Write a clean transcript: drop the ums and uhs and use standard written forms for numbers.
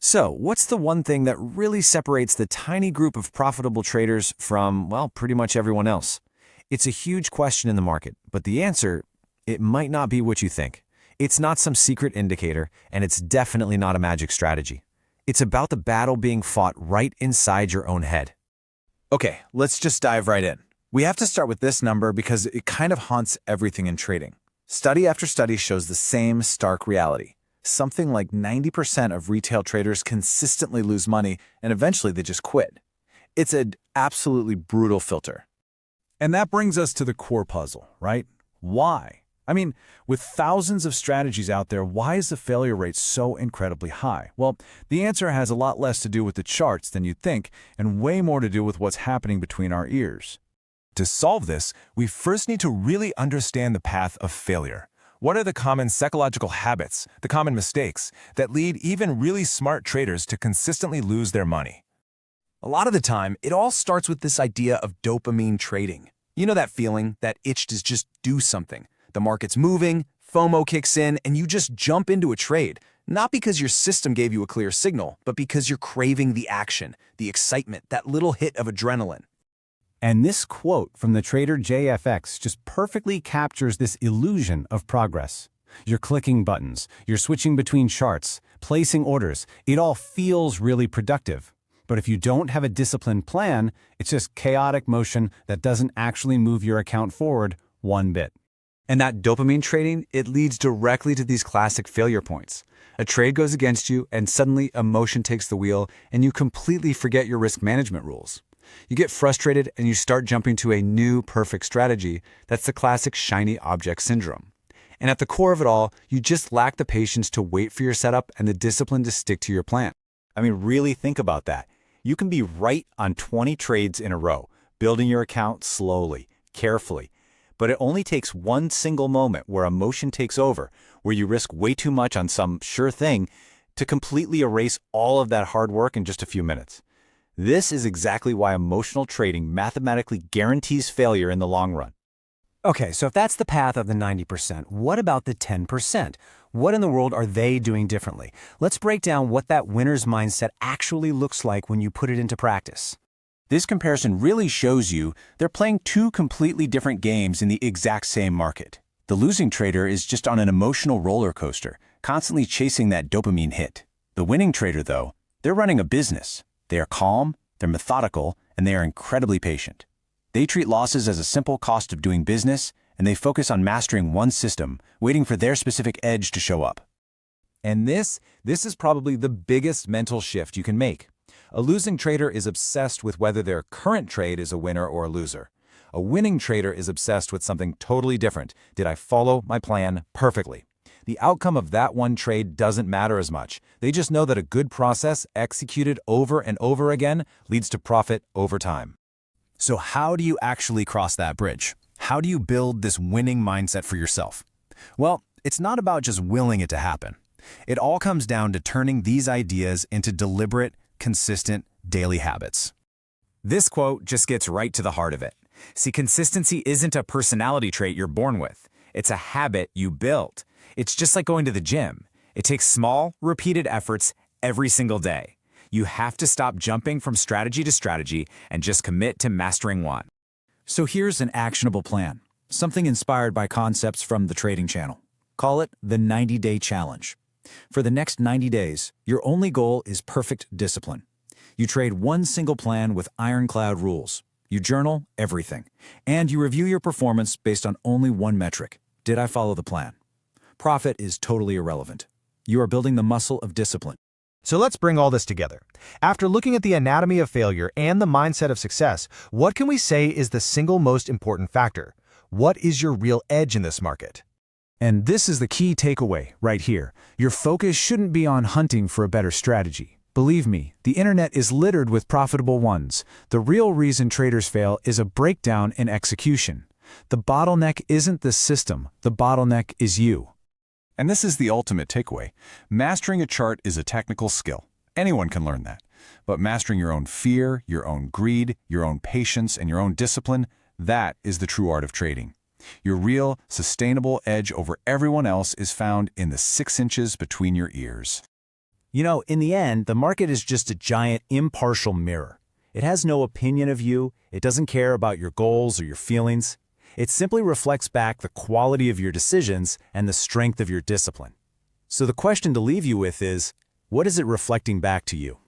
So, what's the one thing that really separates the tiny group of profitable traders from, well, pretty much everyone else? It's a huge question in the market, but the answer, it might not be what you think. It's not some secret indicator, and it's definitely not a magic strategy. It's about the battle being fought right inside your own head. Okay, let's just dive right in. We have to start with this number because it kind of haunts everything in trading. Study after study shows the same stark reality. Something like 90% of retail traders consistently lose money and eventually they just quit. It's an absolutely brutal filter. And that brings us to the core puzzle, right? Why? I mean, with thousands of strategies out there, why is the failure rate so incredibly high? Well, the answer has a lot less to do with the charts than you'd think, and way more to do with what's happening between our ears. To solve this, we first need to really understand the path of failure. What are the common psychological habits, the common mistakes, that lead even really smart traders to consistently lose their money? A lot of the time, it all starts with this idea of dopamine trading. You know that feeling, that itch to just do something. The market's moving, FOMO kicks in, and you just jump into a trade. Not because your system gave you a clear signal, but because you're craving the action, the excitement, that little hit of adrenaline. And this quote from the trader JFX just perfectly captures this illusion of progress. You're clicking buttons, you're switching between charts, placing orders. It all feels really productive. But if you don't have a disciplined plan, it's just chaotic motion that doesn't actually move your account forward one bit. And that dopamine trading, it leads directly to these classic failure points. A trade goes against you, and suddenly emotion takes the wheel, and you completely forget your risk management rules. You get frustrated, and you start jumping to a new perfect strategy. That's the classic shiny object syndrome. And at the core of it all, you just lack the patience to wait for your setup and the discipline to stick to your plan. I mean, really think about that. You can be right on 20 trades in a row, building your account slowly, carefully. But it only takes one single moment where emotion takes over, where you risk way too much on some sure thing, to completely erase all of that hard work in just a few minutes. This is exactly why emotional trading mathematically guarantees failure in the long run. Okay, so if that's the path of the 90%, what about the 10%? What in the world are they doing differently? Let's break down what that winner's mindset actually looks like when you put it into practice. This comparison really shows you they're playing two completely different games in the exact same market. The losing trader is just on an emotional roller coaster, constantly chasing that dopamine hit. The winning trader, though, they're running a business. They are calm, they're methodical, and they are incredibly patient. They treat losses as a simple cost of doing business, and they focus on mastering one system, waiting for their specific edge to show up. And this is probably the biggest mental shift you can make. A losing trader is obsessed with whether their current trade is a winner or a loser. A winning trader is obsessed with something totally different. Did I follow my plan perfectly? The outcome of that one trade doesn't matter as much. They just know that a good process executed over and over again leads to profit over time. So how do you actually cross that bridge? How do you build this winning mindset for yourself? Well, it's not about just willing it to happen. It all comes down to turning these ideas into deliberate, consistent, daily habits. This quote just gets right to the heart of it. See, consistency isn't a personality trait you're born with. It's a habit you build. It's just like going to the gym. It takes small, repeated efforts every single day. You have to stop jumping from strategy to strategy and just commit to mastering one. So here's an actionable plan, something inspired by concepts from the Trading Channel. Call it the 90-day challenge. For the next 90 days, your only goal is perfect discipline. You trade one single plan with ironclad rules. You journal everything. And you review your performance based on only one metric. Did I follow the plan? Profit is totally irrelevant. You are building the muscle of discipline. So let's bring all this together. After looking at the anatomy of failure and the mindset of success, what can we say is the single most important factor? What is your real edge in this market? And this is the key takeaway right here. Your focus shouldn't be on hunting for a better strategy. Believe me, the internet is littered with profitable ones. The real reason traders fail is a breakdown in execution. The bottleneck isn't the system. The bottleneck is you. And this is the ultimate takeaway. Mastering a chart is a technical skill. Anyone can learn that. But mastering your own fear, your own greed, your own patience, and your own discipline, that is the true art of trading. Your real, sustainable edge over everyone else is found in the 6 inches between your ears. You know, in the end, the market is just a giant impartial mirror. It has no opinion of you, it doesn't care about your goals or your feelings. It simply reflects back the quality of your decisions and the strength of your discipline. So the question to leave you with is, what is it reflecting back to you?